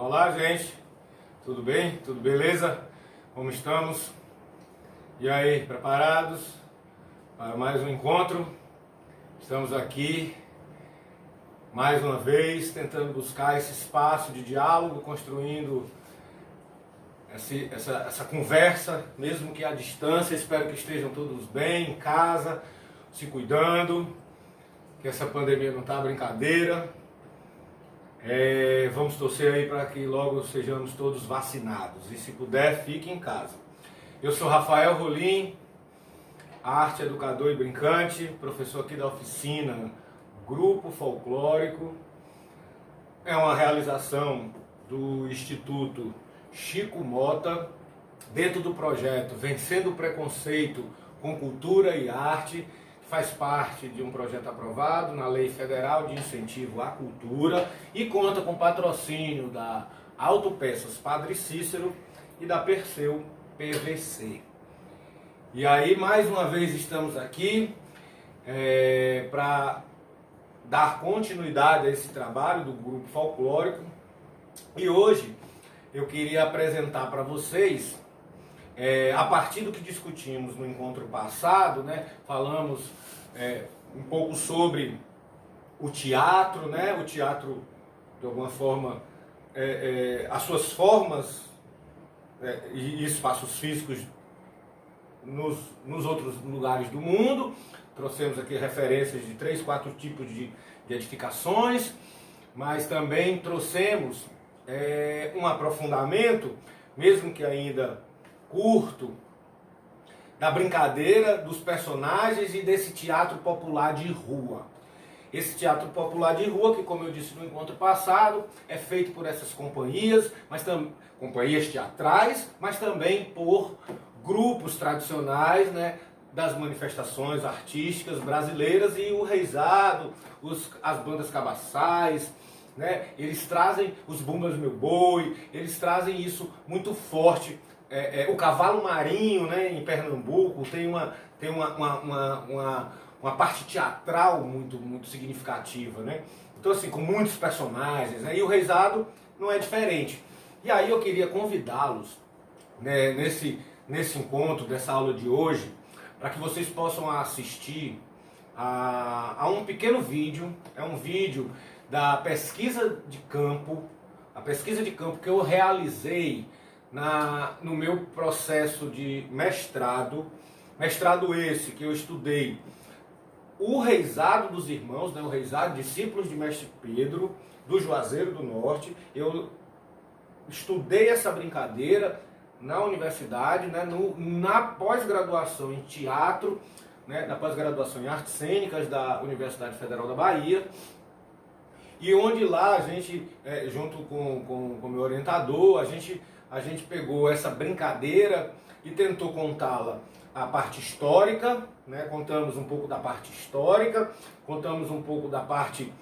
Olá, gente, tudo bem? Tudo beleza? Como estamos? E aí, preparados para mais um encontro? Estamos aqui mais uma vez tentando buscar esse espaço de diálogo, construindo essa conversa, mesmo que à distância. Espero que estejam todos bem, em casa, se cuidando, que essa pandemia não está brincadeira. Vamos torcer aí para que logo sejamos todos vacinados. E se puder, fique em casa. Eu sou Rafael Rolim, arte, educador e brincante, professor aqui da oficina Grupo Folclórico. É uma realização do Instituto Chico Mota, dentro do projeto Vencendo o Preconceito com Cultura e Arte, que faz parte de um projeto aprovado na Lei Federal de Incentivo à Cultura e conta com patrocínio da Autopeças Padre Cícero e da Perseu PVC. E aí, mais uma vez, estamos aqui para dar continuidade a esse trabalho do Grupo Folclórico. E hoje eu queria apresentar para vocês, a partir do que discutimos no encontro passado, falamos um pouco sobre o teatro, o teatro, de alguma forma, as suas formas e espaços físicos nos outros lugares do mundo. Trouxemos aqui referências de 3, 4 tipos de edificações, mas também trouxemos um aprofundamento, mesmo que ainda curto, da brincadeira, dos personagens e desse teatro popular de rua. Esse teatro popular de rua, que, como eu disse no encontro passado, é feito por essas companhias, companhias teatrais, mas também por grupos tradicionais, das manifestações artísticas brasileiras, e o reizado, as bandas cabaçais, eles trazem os bumbas do meu boi, eles trazem isso muito forte. O cavalo marinho, em Pernambuco, tem uma parte teatral muito significativa, Então, assim, com muitos personagens, e o reizado não é diferente. E aí eu queria convidá-los, nesse encontro, dessa aula de hoje, para que vocês possam assistir a um pequeno vídeo. É um vídeo da pesquisa de campo, a pesquisa de campo que eu realizei no meu processo de mestrado esse que eu estudei o reizado dos irmãos, o reizado discípulos de Mestre Pedro, do Juazeiro do Norte. Eu estudei essa brincadeira na universidade, na pós-graduação em teatro, na pós-graduação em artes cênicas da Universidade Federal da Bahia, e onde lá a gente, junto com o meu orientador, a gente pegou essa brincadeira e tentou contá-la a parte histórica, contamos um pouco da parte histórica, contamos um pouco da parte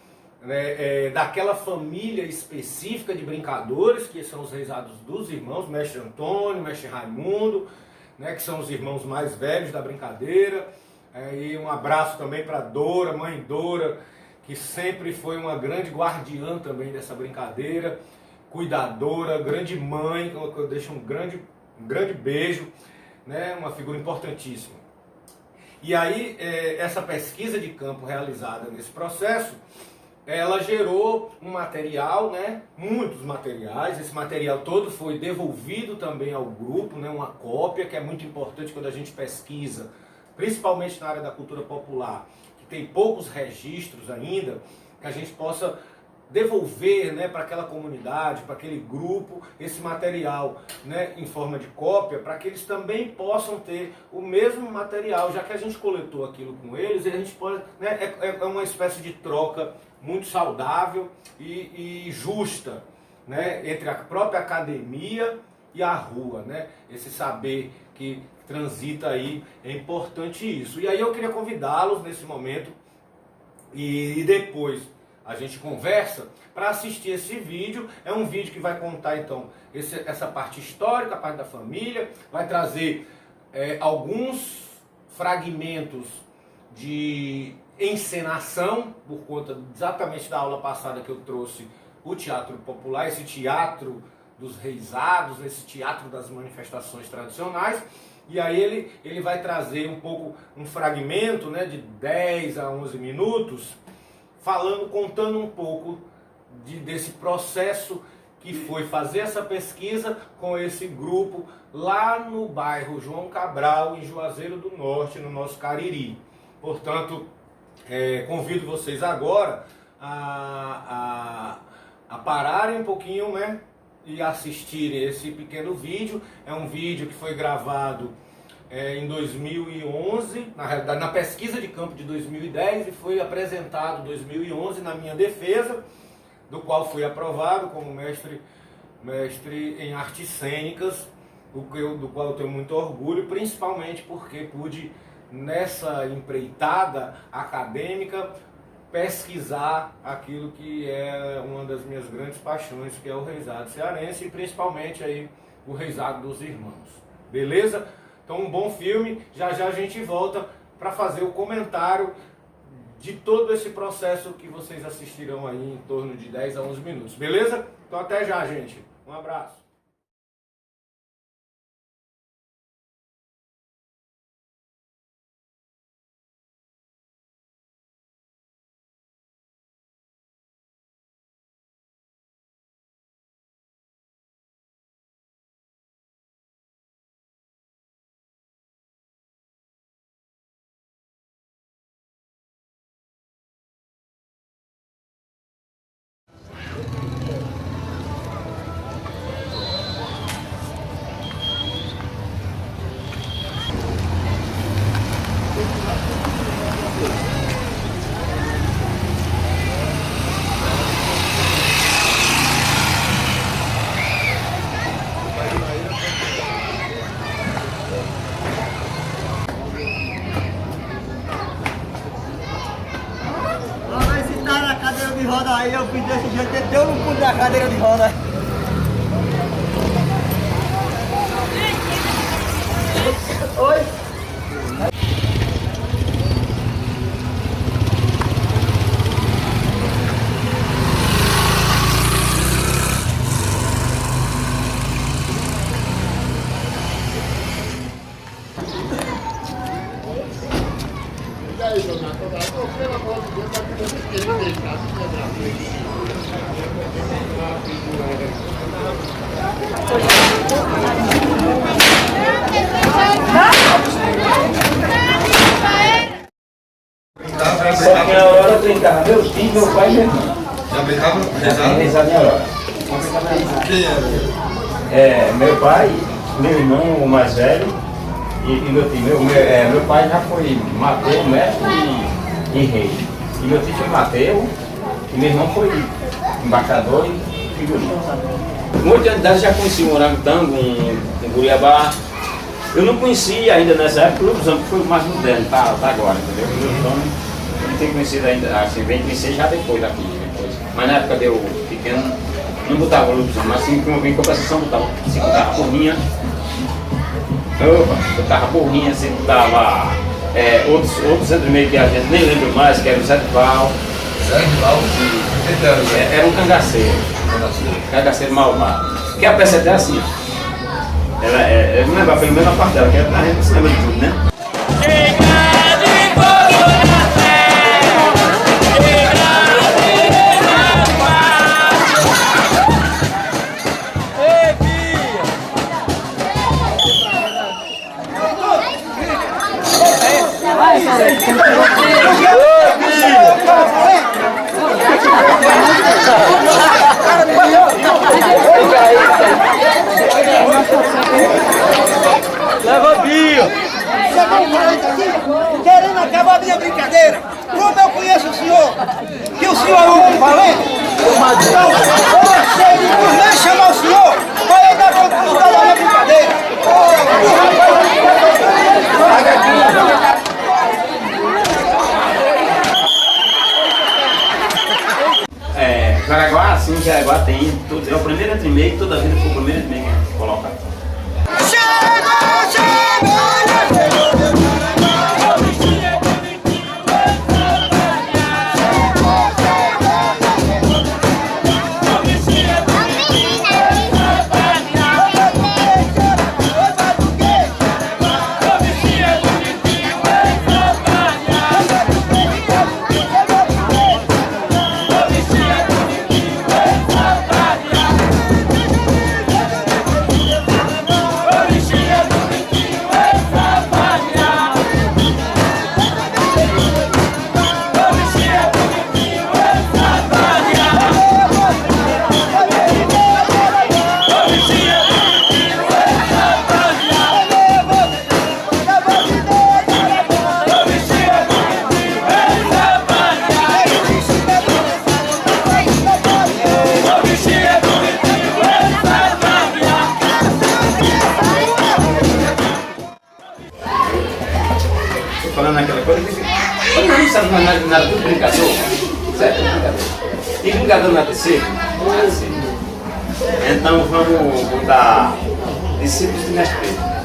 daquela família específica de brincadores, que são os reizados dos irmãos, Mestre Antônio, Mestre Raimundo, que são os irmãos mais velhos da brincadeira. E um abraço também para Dora, mãe Dora, que sempre foi uma grande guardiã também dessa brincadeira, cuidadora, grande mãe, que eu deixo um grande beijo, uma figura importantíssima. E aí, essa pesquisa de campo realizada nesse processo, ela gerou um material, muitos materiais. Esse material todo foi devolvido também ao grupo, uma cópia, que é muito importante quando a gente pesquisa, principalmente na área da cultura popular, que tem poucos registros ainda, que a gente possa devolver para aquela comunidade, para aquele grupo, esse material em forma de cópia, para que eles também possam ter o mesmo material, já que a gente coletou aquilo com eles, e a gente pode, é uma espécie de troca muito saudável e justa, entre a própria academia e a rua, esse saber que transita aí, é importante isso. E aí eu queria convidá-los nesse momento, e depois a gente conversa, para assistir esse vídeo. É um vídeo que vai contar, então, essa parte histórica, a parte da família, vai trazer alguns fragmentos de encenação, por conta exatamente da aula passada que eu trouxe o teatro popular, esse teatro dos reisados, esse teatro das manifestações tradicionais. E aí ele vai trazer um pouco, um fragmento, né, de 10 a 11 minutos, contando um pouco desse processo que foi fazer essa pesquisa com esse grupo lá no bairro João Cabral, em Juazeiro do Norte, no nosso Cariri. Portanto, convido vocês agora a pararem um pouquinho, né, e assistirem esse pequeno vídeo. É um vídeo que foi gravado em 2011, na realidade na pesquisa de campo de 2010, e foi apresentado em 2011 na minha defesa, do qual fui aprovado como mestre em artes cênicas, do qual eu tenho muito orgulho, principalmente porque pude, nessa empreitada acadêmica, pesquisar aquilo que é uma das minhas grandes paixões, que é o reisado cearense, e principalmente aí o reisado dos irmãos. Beleza? Então, um bom filme. Já já a gente volta para fazer o comentário de todo esse processo que vocês assistirão aí em torno de 10 a 11 minutos. Beleza? Então até já, gente. Um abraço. De roda aí, eu fiz desse jeito, ele deu no cu da cadeira de roda. Oi? Só que na hora eu brincava, meu tio, meu pai e meu irmão. Já brincava? Já minha hora. Meu pai, meu irmão, o mais velho, e meu tio. Meu pai já foi Mateu, mestre e rei. E meu tio foi Mateu, e meu irmão foi embaixador e figurino. Muitos anos eu já conheci um orangotango, um guriabá. Eu não conhecia ainda nessa época o lobisomem, que foi mais moderno, tá agora, entendeu? O lobisomem eu não tenho conhecido ainda, assim, bem conhecer já depois daqui, depois. Mas na época de eu pequeno, não botava o lobisomem, mas assim, como eu vim em compensação, botava porrinha. Botava porrinha, assim, botava outros entre-meio que a gente nem lembra mais, que era o Zé Duval. Zé Duval? Era um cangaceiro. Cangaceiro malvado. Que a peça é até assim, ó. Eu não lembro pelo menos a parte dela, que a gente não se lembra de tudo, né? Leva Bio! Querendo acabar a minha brincadeira? Como eu conheço o senhor? Que o senhor é um homem valente? Então, eu sei de por nem chamar o senhor, vai eu dar continuidade da minha brincadeira. Jaraguá, sim, Jaraguá tem tudo. É o primeiro entre meio, toda a vida foi o primeiro entre meio que a gente coloca. mas nada tudo brincador. Certo? Brincador. E brincador não é terceiro? Não é terceiro. Então vamos botar discípulos de mestre Pedro.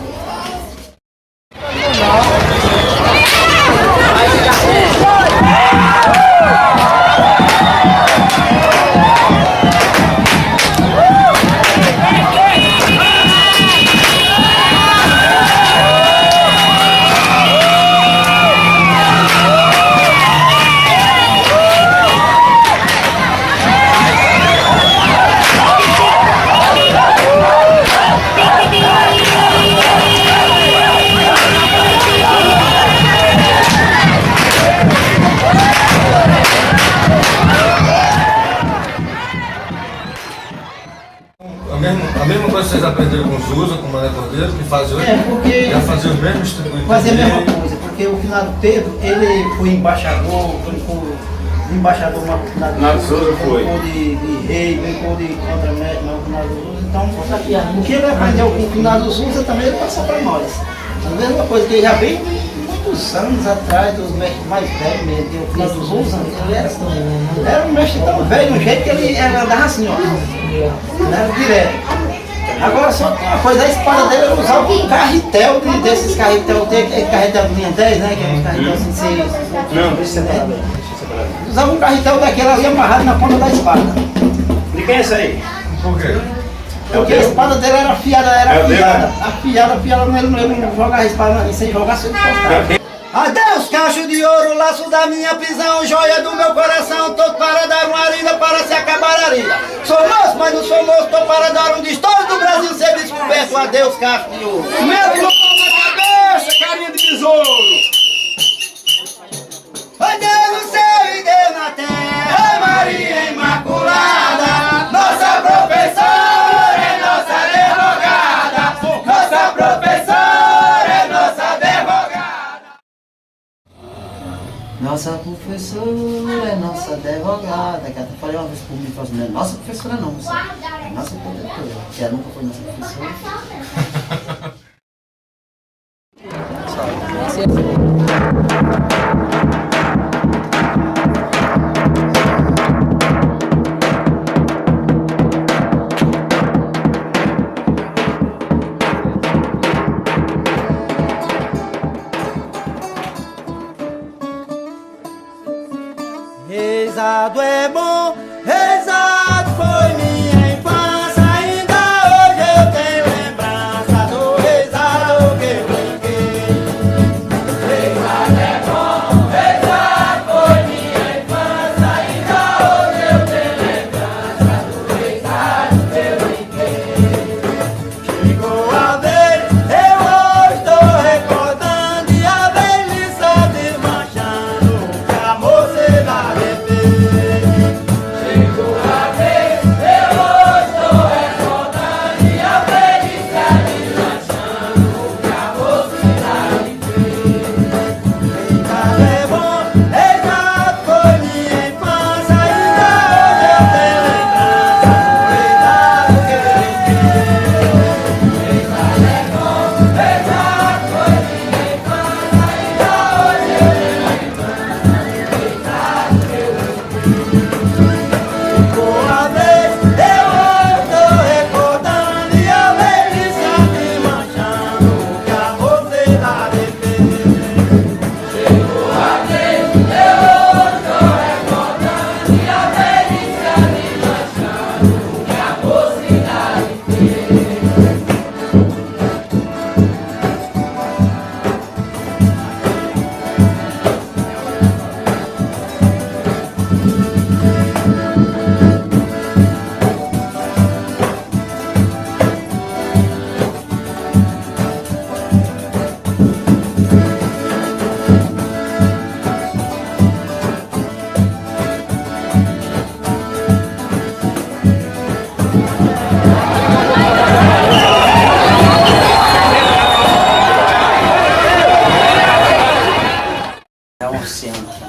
A mesma coisa que vocês aprenderam com os Usa, com o Mané Cordeiro, que fazia hoje? Porque Já fazia o mesmo distribuidor? fazia a mesma coisa, porque o finado Pedro, ele foi embaixador, embaixador no finado Souza foi. brincou de rei, brincou de contra-mestre, no finado Souza. Então, o que ele aprendeu com o finado Souza também ele passou para nós. A mesma coisa que ele já veio muitos anos atrás, dos mestres mais velhos mesmo, que o finado Souza, ele era um mestre tão velho, um jeito que ele andava assim, ó. Não era direto. Agora só tem uma coisa, a espada dele era usar um carretel desses carretel, tem aquele carretel de linha 10, né? Que é um carretel assim, Não, deixa eu separar. usava um carretel daquele ali amarrado na ponta da espada. De quem é esse aí? Por quê? Porque a espada dele era afiada, É o dele, né? afiada, ele não jogava a espada sem jogar, sem encostar. Adeus, cacho de ouro, laço da minha prisão, joia do meu coração, tô para dar uma arida para se acabar a arida. Sou moço, mas não sou moço, tô para dar um destolho do Brasil ser descoberto. Adeus, cacho de ouro. Medo na cabeça, carinha de besouro. Oi Deus no céu e Deus na terra, Maria Imaculada, nossa professora é nossa advogada, nossa professora é nossa advogada. Nossa professora é nossa advogada, que até falei uma vez por mim, falei assim, não é nossa professora não, moça. É nossa protetora, que ela nunca foi nossa professora. Rezado é bom, rezado foi minha infância, ainda hoje eu tenho lembrança do rezado que eu brinquei. Rezado é bom, rezado foi minha infância, ainda hoje eu tenho lembrança do rezado que eu brinquei. Chegou a vez, eu hoje estou recordando e a velhice desmanchando, que a mocidade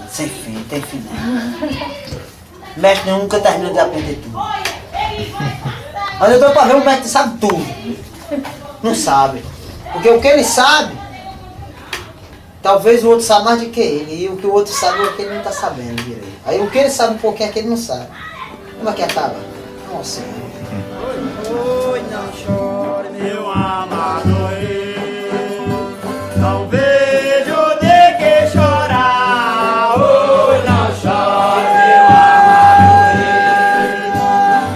sem fim, tem final. Mestre nenhum nunca termina de aprender tudo. Mas eu tô pra ver um mestre que sabe tudo. Não sabe. Porque o que ele sabe, talvez o outro saiba mais do que ele, e o que o outro sabe é o que ele não está sabendo direito. Aí o que ele sabe um pouquinho é que ele não sabe. Como é que acaba? Nossa Senhora. Oi, não chore, meu amado, Não vejo de que chorar. Oi, não chore, meu amado.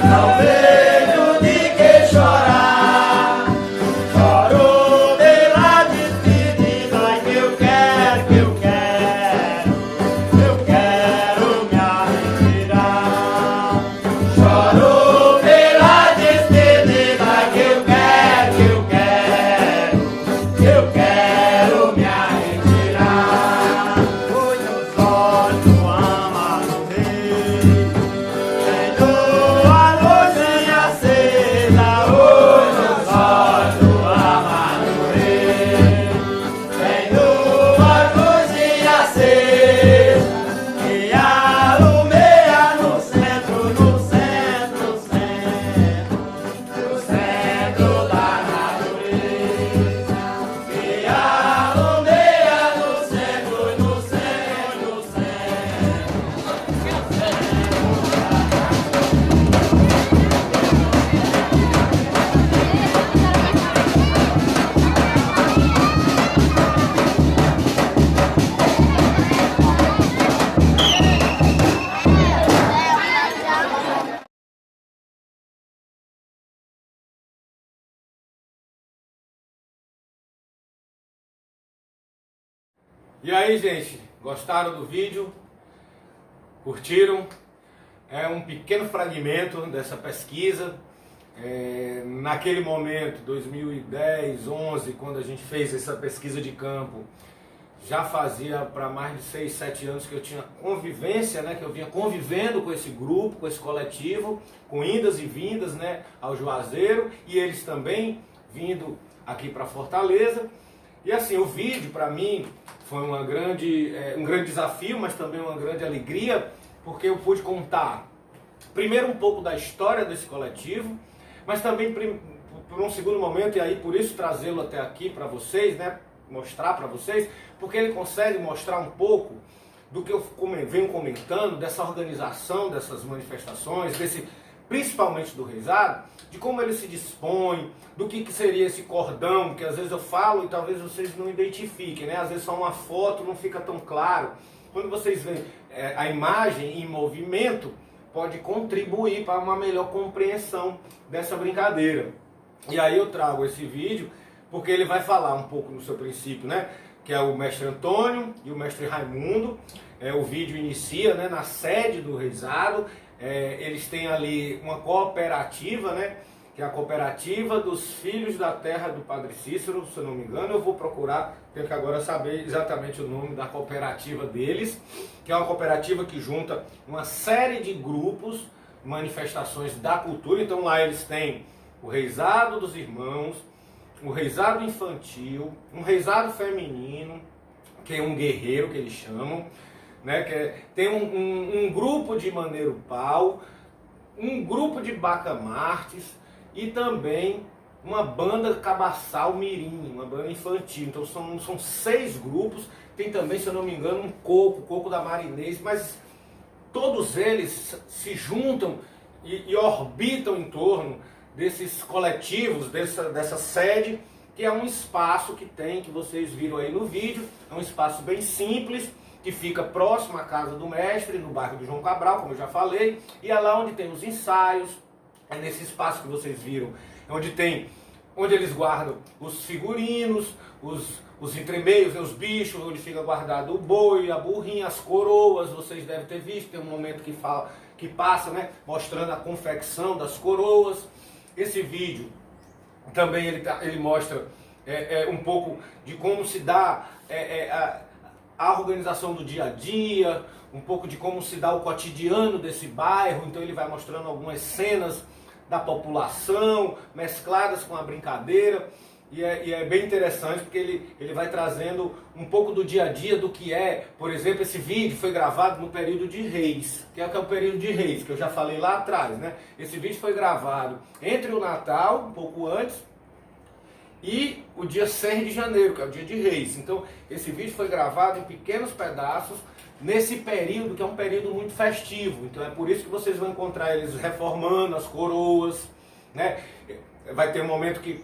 Não vejo de que chorar. Choro pela despedida que eu quero me retirar. Choro pela despedida que eu quero me retirar. Oi, meus olhos, amado rei, tenho a luzinha acesa. Oi, meus olhos, amado rei, tenho a luzinha acesa que alumeia no centro da natureza. Que alumeia no centro. E aí, gente, gostaram do vídeo? Curtiram? É um pequeno fragmento dessa pesquisa. Naquele momento, 2010, 11, quando a gente fez essa pesquisa de campo, já fazia para mais de 6, 7 anos que eu tinha convivência, né, que eu vinha convivendo com esse grupo, com esse coletivo, com indas e vindas, né, ao Juazeiro, e eles também vindo aqui para Fortaleza. E assim, o vídeo para mim foi um grande desafio, mas também uma grande alegria, porque eu pude contar primeiro um pouco da história desse coletivo, mas também por um segundo momento, e aí por isso trazê-lo até aqui para vocês, né, mostrar para vocês, porque ele consegue mostrar um pouco do que eu venho comentando, dessa organização, dessas manifestações, principalmente do Reisado, de como ele se dispõe, do que seria esse cordão, que às vezes eu falo e talvez vocês não identifiquem, né? Às vezes só uma foto não fica tão claro. Quando vocês veem a imagem em movimento, pode contribuir para uma melhor compreensão dessa brincadeira. E aí eu trago esse vídeo, porque ele vai falar um pouco no seu princípio, né? Que é o mestre Antônio e o mestre Raimundo. O vídeo inicia, né, na sede do Reisado. Eles têm ali uma cooperativa, né, que é a cooperativa dos Filhos da Terra do Padre Cícero, se eu não me engano. Eu vou procurar, tenho que agora saber exatamente o nome da cooperativa deles, que é uma cooperativa que junta uma série de grupos, manifestações da cultura. Então lá eles têm o Reisado dos Irmãos, o Reisado Infantil, um Reisado Feminino, que é um guerreiro que eles chamam, né, tem um grupo de Maneiro Pau, um grupo de Bacamartes e também uma banda Cabaçal Mirim, uma banda infantil. Então são 6 grupos, tem também, se eu não me engano, um coco da Marinês, mas todos eles se juntam e orbitam em torno desses coletivos, dessa sede, que é um espaço que vocês viram aí no vídeo, é um espaço bem simples, que fica próximo à casa do mestre, no bairro do João Cabral, como eu já falei, e é lá onde tem os ensaios, é nesse espaço que vocês viram, onde eles guardam os figurinos, os entremeios, os bichos, onde fica guardado o boi, a burrinha, as coroas. Vocês devem ter visto, tem um momento que passa, né, mostrando a confecção das coroas. Esse vídeo também ele mostra um pouco de como se dá a organização do dia a dia, um pouco de como se dá o cotidiano desse bairro. Então ele vai mostrando algumas cenas da população, mescladas com a brincadeira, e é bem interessante, porque ele vai trazendo um pouco do dia a dia, do que é, por exemplo, esse vídeo foi gravado no período de Reis, que é o período de Reis, que eu já falei lá atrás, né? Esse vídeo foi gravado entre o Natal, um pouco antes, e o dia 6 de janeiro, que é o dia de Reis. Então, esse vídeo foi gravado em pequenos pedaços, nesse período, que é um período muito festivo. Então é por isso que vocês vão encontrar eles reformando as coroas, né? Vai ter um momento que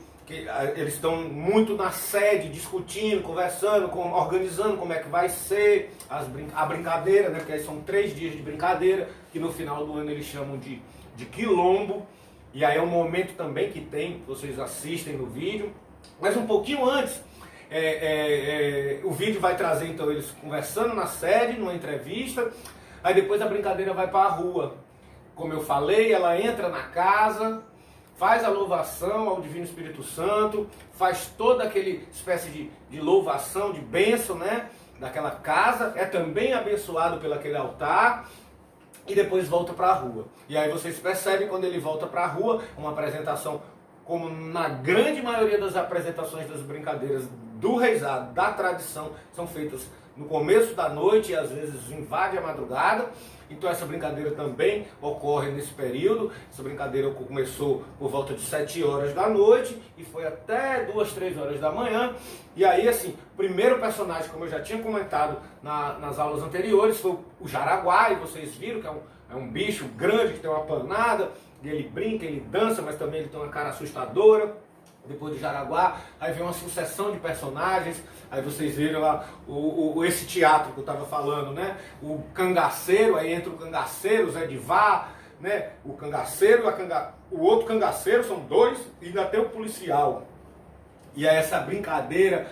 eles estão muito na sede, discutindo, conversando, organizando como é que vai ser a brincadeira, né? Porque aí são 3 dias de brincadeira, que no final do ano eles chamam de quilombo. E aí é um momento também que vocês assistem no vídeo. Mas um pouquinho antes, o vídeo vai trazer então eles conversando na sede, numa entrevista. Aí depois a brincadeira vai para a rua. Como eu falei, ela entra na casa, faz a louvação ao Divino Espírito Santo, faz toda aquele espécie de louvação, de bênção, né? Daquela casa, é também abençoado pelo aquele altar. E depois volta para a rua. E aí vocês percebem, quando ele volta para a rua, uma apresentação, como na grande maioria das apresentações das brincadeiras do reizado, da tradição, são feitas no começo da noite e às vezes invade a madrugada. Então essa brincadeira também ocorre nesse período. Essa brincadeira começou por volta de 7 horas da noite e foi até 2, 3 horas da manhã. E aí, assim, o primeiro personagem, como eu já tinha comentado nas aulas anteriores, foi o Jaraguá, e vocês viram que é um bicho grande que tem uma panada, e ele brinca, ele dança, mas também ele tem uma cara assustadora. Depois do Jaraguá, aí vem uma sucessão de personagens. Aí vocês viram lá esse teatro que eu estava falando, né? O cangaceiro, aí entra o cangaceiro, o Zé de Vá, né? O cangaceiro, o outro cangaceiro, são 2, e ainda tem o policial. E é essa brincadeira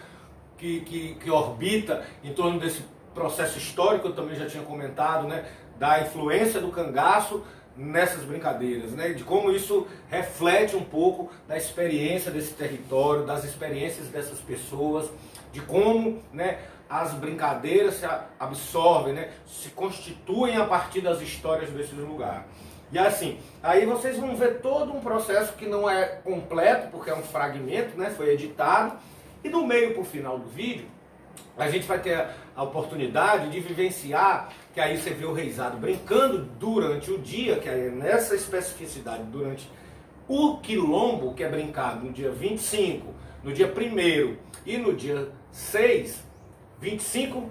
que orbita em torno desse processo histórico, eu também já tinha comentado, né? Da influência do cangaço nessas brincadeiras, né? De como isso reflete um pouco da experiência desse território, das experiências dessas pessoas, de como, né, as brincadeiras se absorvem, né, se constituem a partir das histórias desses lugares. E assim, aí vocês vão ver todo um processo que não é completo, porque é um fragmento, né, foi editado, e do meio para o final do vídeo, a gente vai ter a oportunidade de vivenciar, que aí você vê o reizado brincando durante o dia, que é nessa especificidade, durante o quilombo, que é brincado no dia 25, no dia 1º e no dia 6, 25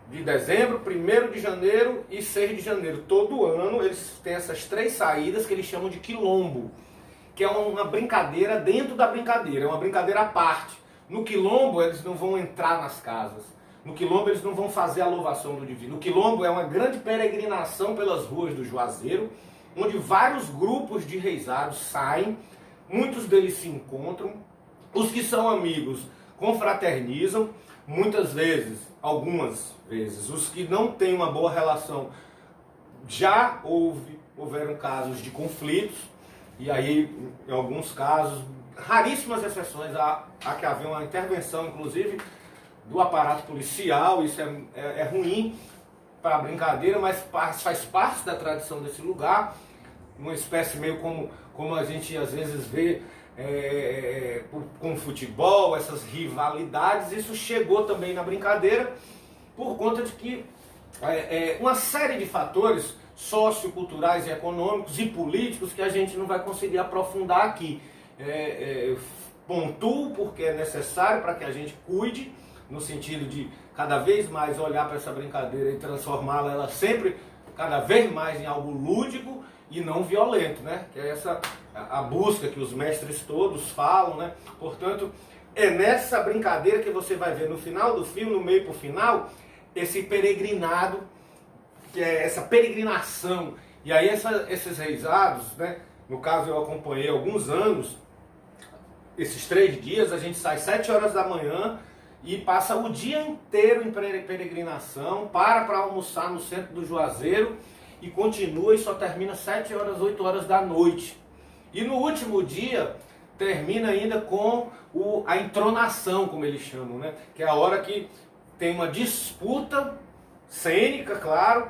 de dezembro, 1º de janeiro e 6 de janeiro. Todo ano eles têm essas 3 saídas que eles chamam de quilombo, que é uma brincadeira dentro da brincadeira, é uma brincadeira à parte. No quilombo eles não vão entrar nas casas, no quilombo eles não vão fazer a louvação do divino. O quilombo é uma grande peregrinação pelas ruas do Juazeiro, onde vários grupos de reizados saem, muitos deles se encontram, os que são amigos confraternizam, muitas vezes, algumas vezes, os que não têm uma boa relação, já houveram casos de conflitos, e aí, em alguns casos, raríssimas exceções, há que haver uma intervenção, inclusive, do aparato policial. Isso é ruim para a brincadeira, mas faz parte da tradição desse lugar, uma espécie meio como a gente às vezes vê com o futebol, essas rivalidades. Isso chegou também na brincadeira por conta de que uma série de fatores socioculturais e econômicos e políticos que a gente não vai conseguir aprofundar aqui. Pontuo porque é necessário para que a gente cuide, no sentido de cada vez mais olhar para essa brincadeira e transformá-la ela sempre cada vez mais em algo lúdico e não violento, né? Que é essa a busca que os mestres todos falam, né? Portanto, é nessa brincadeira que você vai ver no final do filme, no meio para o final, esse peregrinado, que é essa peregrinação. E aí esses reizados, né? No caso eu acompanhei alguns anos, esses 3 dias, a gente sai 7 horas da manhã e passa o dia inteiro em peregrinação, para almoçar no centro do Juazeiro e continua e só termina 7 horas, 8 horas da noite. E no último dia termina ainda com a entronação, como eles chamam, né? Que é a hora que tem uma disputa cênica, claro,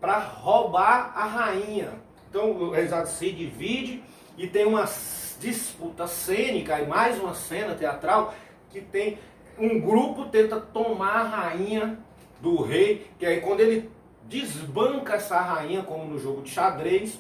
para roubar a rainha. Então o reizado se divide e tem uma disputa cênica e mais uma cena teatral que tem um grupo tenta tomar a rainha do rei, que aí quando ele desbanca essa rainha, como no jogo de xadrez,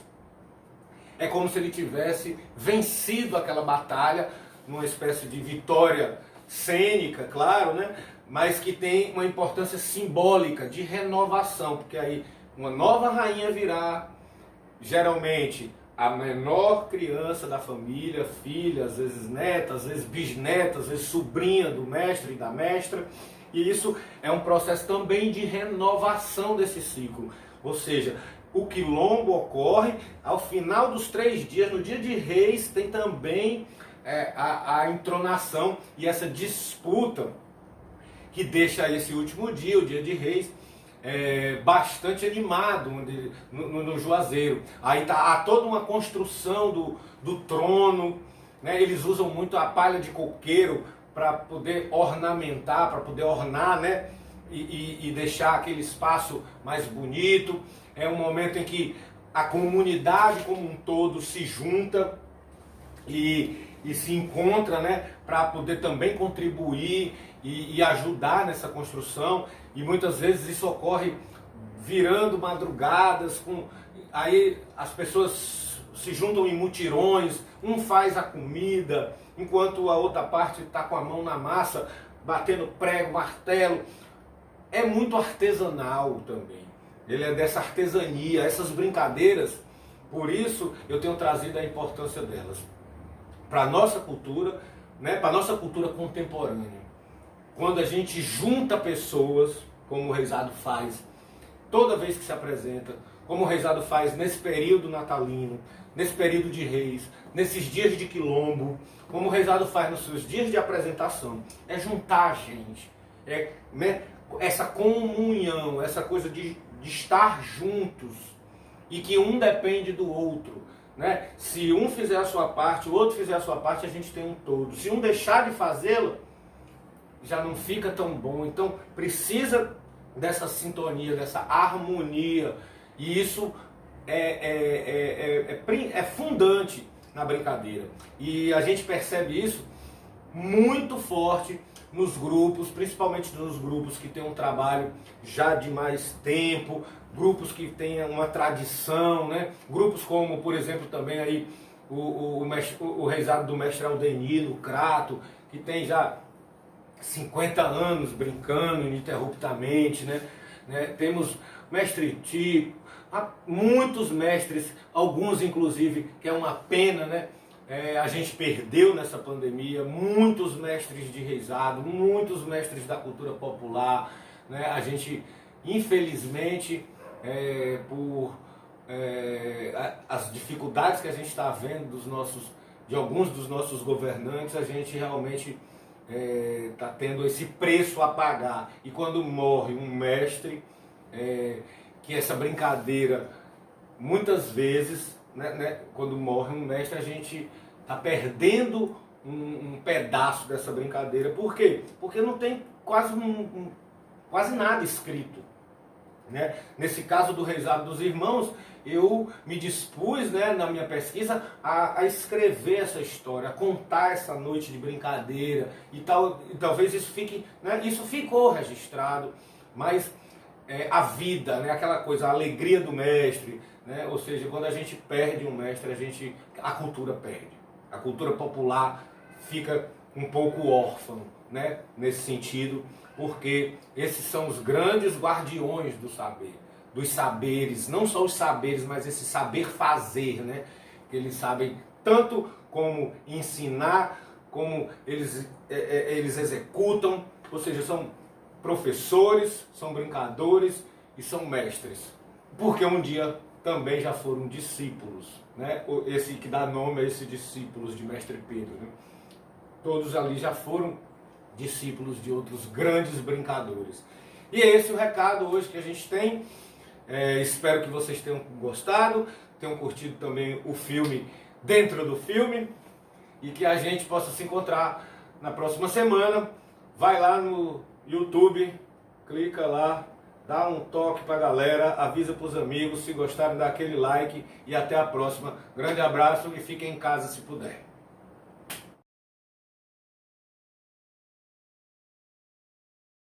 é como se ele tivesse vencido aquela batalha numa espécie de vitória cênica, claro, né? Mas que tem uma importância simbólica de renovação, porque aí uma nova rainha virá, geralmente a menor criança da família, filha, às vezes neta, às vezes bisneta, às vezes sobrinha do mestre e da mestra, e isso é um processo também de renovação desse ciclo, ou seja, o quilombo ocorre ao final dos 3 dias, no dia de Reis tem também a entronação e essa disputa que deixa esse último dia, o dia de Reis, bastante animado no Juazeiro. Aí há toda uma construção do trono, né? Eles usam muito a palha de coqueiro para poder ornamentar, para poder ornar, né? E deixar aquele espaço mais bonito. É um momento em que a comunidade como um todo se junta e se encontra, né, para poder também contribuir e ajudar nessa construção, e muitas vezes isso ocorre virando madrugadas, aí as pessoas se juntam em mutirões, um faz a comida, enquanto a outra parte está com a mão na massa, batendo prego, martelo. É muito artesanal também, ele é dessa artesania, essas brincadeiras, por isso eu tenho trazido a importância delas para a nossa cultura, né, para a nossa cultura contemporânea. Quando a gente junta pessoas, como o Reisado faz toda vez que se apresenta, como o Reisado faz nesse período natalino, nesse período de Reis, nesses dias de quilombo, como o Reisado faz nos seus dias de apresentação, é juntar a gente, né, essa comunhão, essa coisa de estar juntos e que um depende do outro. Né? Se um fizer a sua parte, o outro fizer a sua parte, a gente tem um todo. Se um deixar de fazê-lo, já não fica tão bom. Então precisa dessa sintonia, dessa harmonia. E isso é fundante na brincadeira. E a gente percebe isso muito forte nos grupos, principalmente nos grupos que têm um trabalho já de mais tempo, grupos que têm uma tradição, né? Grupos como, por exemplo, também aí o Reisado do Mestre Aldenir, no Crato, que tem já 50 anos brincando ininterruptamente, né? Temos Mestre Tico, há muitos mestres, alguns inclusive, que é uma pena, né? A gente perdeu nessa pandemia muitos mestres de Reisado, muitos mestres da cultura popular, né? A gente, infelizmente, por as dificuldades que a gente está vendo de alguns dos nossos governantes, a gente realmente está tendo esse preço a pagar. E quando morre um mestre, que essa brincadeira, muitas vezes, né, quando morre um mestre, a gente está perdendo um pedaço dessa brincadeira. Por quê? Porque não tem quase nada escrito. Né? Nesse caso do Reisado dos Irmãos, eu me dispus, né, na minha pesquisa a escrever essa história, a contar essa noite de brincadeira e talvez isso fique, né, isso ficou registrado, mas a vida, né, aquela coisa, a alegria do mestre, né, ou seja, quando a gente perde um mestre, a cultura perde, a cultura popular fica um pouco órfã, né, nesse sentido, porque esses são os grandes guardiões do saber, dos saberes, não só os saberes, mas esse saber fazer, né? Eles sabem tanto como ensinar, como eles executam, ou seja, são professores, são brincadores e são mestres, porque um dia também já foram discípulos, né? Esse que dá nome a esses discípulos de Mestre Pedro, né? Todos ali já foram discípulos de outros grandes brincadores. E é esse o recado hoje que a gente tem. Espero que vocês tenham gostado, tenham curtido também o filme dentro do filme e que a gente possa se encontrar na próxima semana. Vai lá no YouTube, clica lá, dá um toque pra galera, avisa pros amigos, se gostarem, dá aquele like e até a próxima. Grande abraço e fiquem em casa se puder.